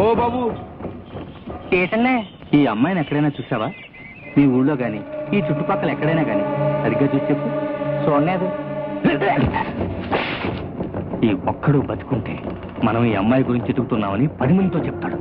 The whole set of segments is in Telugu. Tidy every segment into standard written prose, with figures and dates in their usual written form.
ఓ బాబు స్టేషన్లే. ఈ అమ్మాయిని ఎక్కడైనా చూసావా? మీ ఊళ్ళో గాని ఈ చుట్టుపక్కల ఎక్కడైనా గాని సరిగ్గా చూసి చెప్పు. చూడలేదు. ఈ ఒక్కడు బతుకుంటే మనం ఈ అమ్మాయి గురించి ఎదుగుతున్నామని 10 మందితో చెప్తాడు.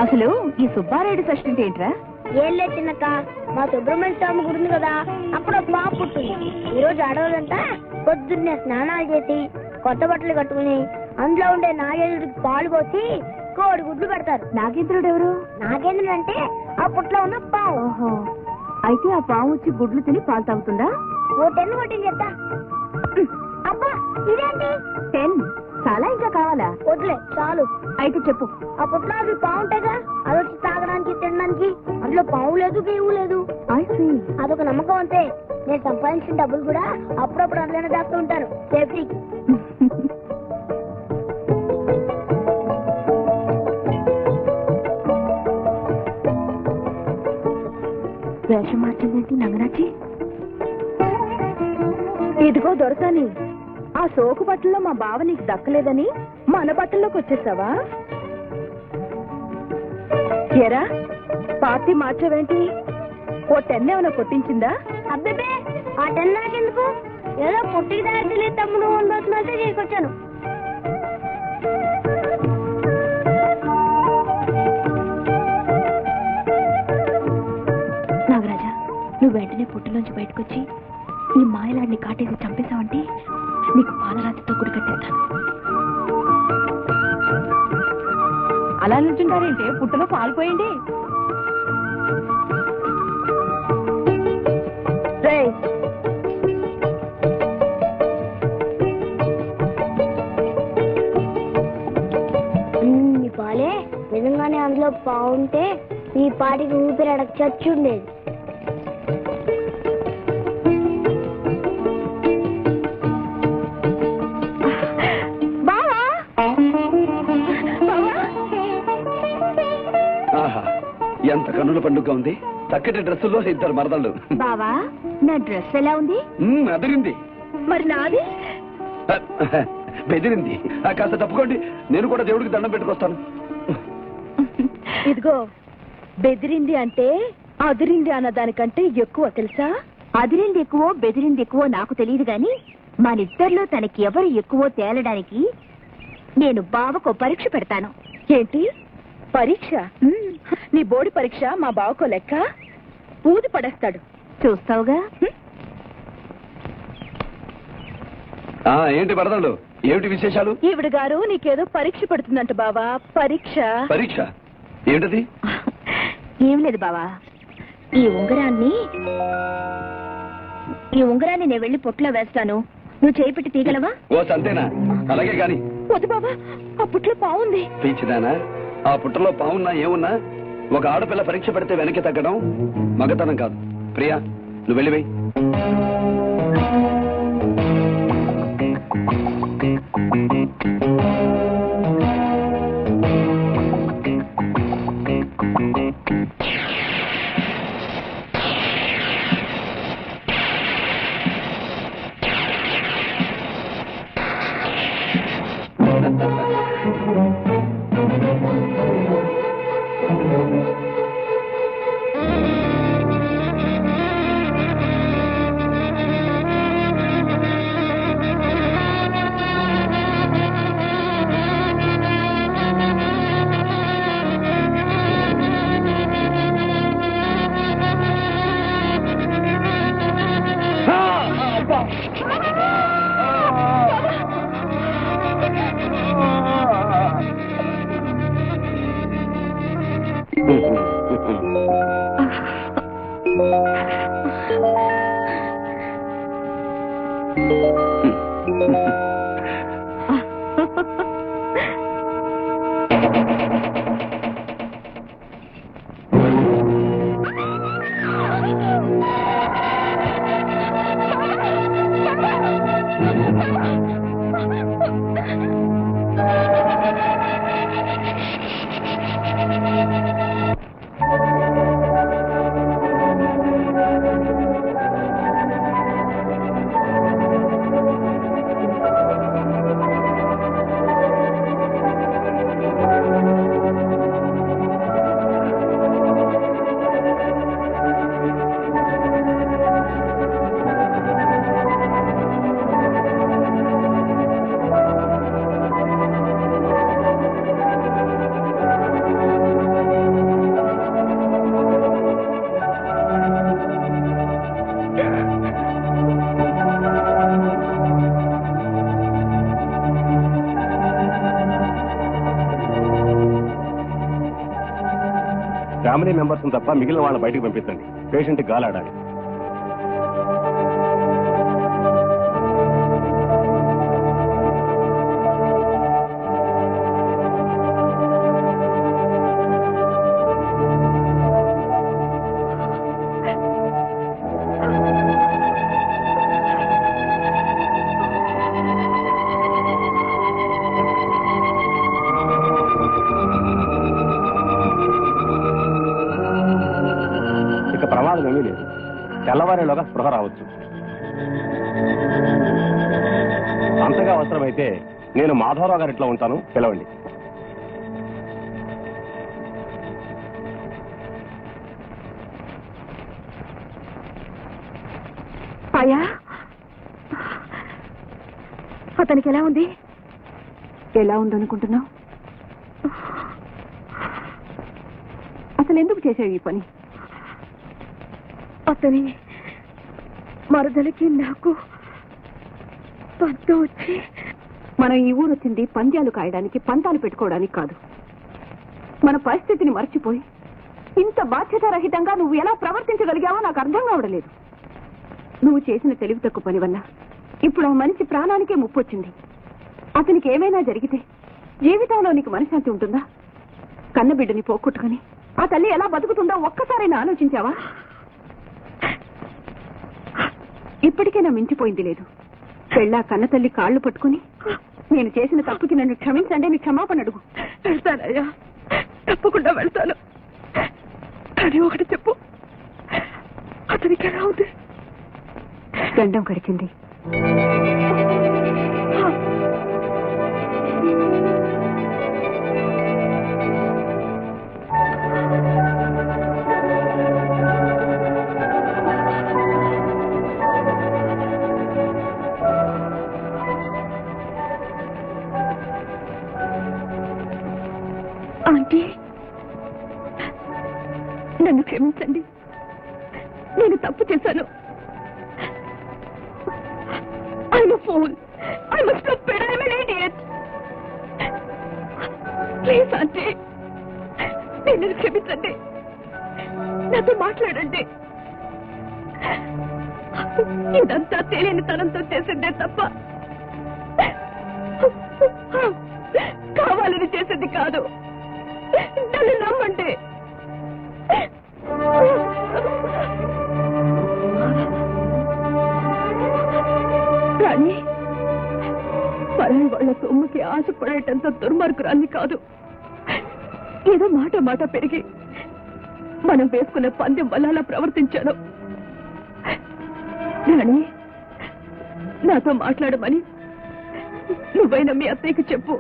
అసలు ఈ సుబ్బారెడ్డి సృష్టి ఏంట్రా? ఏం లేదు చిన్నక్క, మా సుబ్రహ్మణ్య స్వామి గుడి ఉంది కదా, అప్పుడు పాప పుట్టింది. ఈ రోజు ఆడవాళ్ళంతా పొద్దున్నే స్నానాలు చేసి కొత్త బట్టలు కట్టుకుని అందులో ఉండే నాగేంద్రుడికి పాలు పోసి కోడి గుడ్లు పెడతారు. నాగేంద్రుడు ఎవరు? నాగేంద్రుడు అంటే ఆ పుట్లో ఉన్న పావు. ఓహో, అయితే ఆ పాము వచ్చి గుడ్లు తిని పాలు తాగుతుందా? ఓ 10 కొట్టింది చెప్తా. అబ్బా ఇదేంటి 10? చాలా ఇంకా కావాలా? వద్దులే చాలు. అయితే చెప్పు. ఆ పుట్లో అవి బాగుంటాయిగా, అది వచ్చి తాగడానికి తినడానికి. అందులో పావు లేదు గేవు లేదు. అదొక నమ్మకం అంతే. నేను సంపాదించిన డబ్బులు కూడా అప్పుడప్పుడు అందులోనే దాస్తూ ఉంటాను సేఫ్టీకి. వేషం మార్చిందేంటి నంగరాజీ? ఇదిగో దొరసాని, ఆ సోకు బట్టల్లో మా బావ నీకు దక్కలేదని మన బట్టల్లోకి వచ్చేసావా? ఎరా పార్టీ మార్చావేంటి? ఓ 10 ఏమైనా కొట్టించిందా? అబ్బే ఆ 10 నాకెందుకు? ఏదో పొట్టికి దారి తమ్ముడు వందొచ్చినట్టే చేసుకొచ్చాను. నాగరాజా, నువ్వు వెంటనే పుట్టిలోంచి బయటకొచ్చి ఈ మాయలాడిని కాటేసి చంపేశావంటే నీకు పాలరాతితో గుడి కట్టేస్తాను. అలా నుంచుంటారేంటే? పుట్టలో పాల్పోయండి. ఈ పాలే నిజంగానే అందులో బాగుంటే ఈ పాటికి ఊపిరి అడగ చచ్చి ఉండేది. ఎంత కన్నుల పండుగ ఉంది. చక్కటి డ్రెస్సుల్లో 2 మరదళ్ళు. బావా, నా డ్రెస్ ఎలా ఉంది? అదిరింది. మరి నాది? బెదిరింది. కాస్త తప్పుకోండి, నేను కూడా దేవుడికి దండం పెట్టుకొస్తాను. ఇదిగో, బెదిరింది అంటే అదిరింది అన్న దానికంటే ఎక్కువ తెలుసా? అదిరింది ఎక్కువ బెదిరింది ఎక్కువ నాకు తెలియదు గాని మనిద్దరిలో తనకి ఎవరు ఎక్కువ తేలడానికి నేను బావకో పరీక్ష పెడతాను. ఏంటి పరీక్ష? నీ బోడి పరీక్ష మా బావకో లెక్క. ఊది పడేస్తాడు, చూస్తావుగా. ఏంటి మరదళ్ళు, ఏమిటి విశేషాలు? ఈవిడ గారు నీకేదో పరీక్ష పెడుతుందంట బావా. పరీక్ష? పరీక్ష ఏంటది? ఏం లేదు బావా, ఈ ఉంగరాన్ని నేను వెళ్ళి పొట్లో వేస్తాను, నువ్వు చేయి పెట్టి తీగలవా? ఓ సంతేనా? అలాగే గాని. వద్దు బాబా, ఆ పుట్లో పావుంది. పీచిదానా, ఆ పుట్టలో పావున్నా ఏమున్నా ఒక ఆడపిల్ల పరీక్ష పెడితే వెనక్కి తగ్గడం మగతనం కాదు. ప్రియా, నువ్వు వెళ్ళివే. ఫ్యామిలీ మెంబర్స్ తప్ప మిగిలిన వాళ్ళని బయటకు పంపించండి. పేషెంట్ గాలాడాలి. ప్రమాదం ఏమీ లేదు. తెల్లవారేలోగా స్పృహ రావచ్చు. అంతగా అవసరమైతే నేను మాధవరావు గారి ఇంట్లో ఉంటాను, పిలవండి. అయ్యా, అతనికి ఎలా ఉంది? ఎలా ఉందనుకుంటున్నావు? అసలు ఎందుకు చేసావు ఈ పని? అతని మరదలకి నాకు పంతం వచ్చి, మనం ఈ ఊరు వచ్చింది పంద్యాలు కాయడానికి, పంతాలు పెట్టుకోవడానికి కాదు. మన పరిస్థితిని మర్చిపోయి ఇంత బాధ్యతారహితంగా నువ్వు ఎలా ప్రవర్తించగలిగావో నాకు అర్థం కావడలేదు. నువ్వు చేసిన తెలివి తక్కువ పని వల్ల ఇప్పుడు ఆ మనిషి ప్రాణానికే ముప్పు వచ్చింది. అతనికి ఏమైనా జరిగితే జీవితంలో నీకు మనశ్శాంతి ఉంటుందా? కన్నబిడ్డని పోగొట్టుకుని ఆ తల్లి ఎలా బతుకుతుందో ఒక్కసారైనా ఆలోచించావా? ఇప్పటికైనా మించిపోయింది లేదు. పెళ్ళా కన్న తల్లి కాళ్ళు పట్టుకుని, నేను చేసిన తప్పుకి నన్ను క్షమించండి, నీ క్షమాపణ అడుగు. వెళ్తానయ్యా, తప్పకుండా వెళ్తాను. కానీ ఒకటి చెప్పు, అతనికి ఎలా ఉంది? గండం కడిచింది. ఆంటీ, నన్ను క్షమించండి, నేను తప్పు చేశాను. I'm a fool. I'm a stupid. I'm an idiot. Please aunty, నన్ను క్షమించండి, నాతో మాట్లాడండి. ఇదంతా తెలియని తనంతో చేసిందే తప్ప కావాలని చేసింది కాదు. నన్ను నమ్మండి. రాణి, పరాయి వాళ్ళ సొమ్ముకి ఆశపడేటంత దుర్మార్గురాన్ని కాదు. ఏదో మాట పెరిగి మనం వేసుకునే పందెం వల్ల అలా ప్రవర్తించాను. రాణి, నాతో మాట్లాడమని నువ్వైనా మీ అత్తయ్యకి చెప్పు.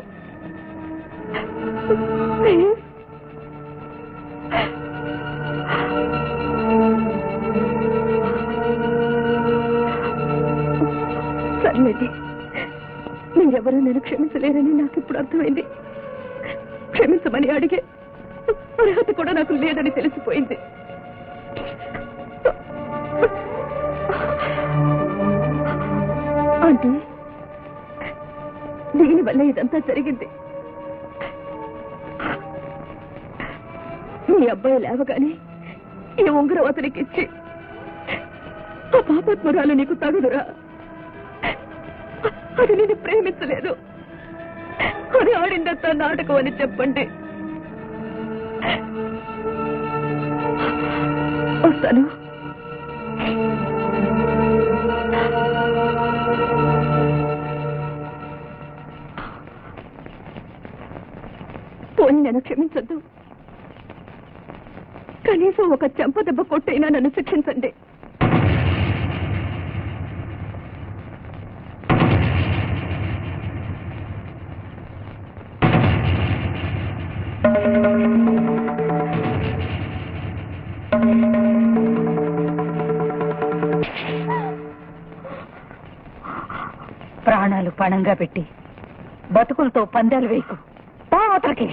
సర్లేండి, మీరెవరూ నేను క్షమించలేరని నాకు ఇప్పుడు అర్థమైంది. క్షమించమని అడిగే అర్హత కూడా నాకు లేదని తెలిసిపోయింది. ఆంటీ, దీనివల్ల ఇదంతా జరిగింది. మీ అబ్బాయి లేవగానే ఈ ఉంగరం అతనికి ఇచ్చి, ఆ పాపాత్మురాలు నీకు తగుదురా, అది నేను ప్రేమించలేదు, అది ఆడిందంతా నాటకం అని చెప్పండి. వస్తాను. పోనీ నన్ను క్షమించొద్దు, కనీసం ఒక చెంప దెబ్బ కొట్టైనా నన్ను శిక్షించండి. ప్రాణాలు పణంగా పెట్టి బతుకులతో పందాలు వేయకు. అవతలకి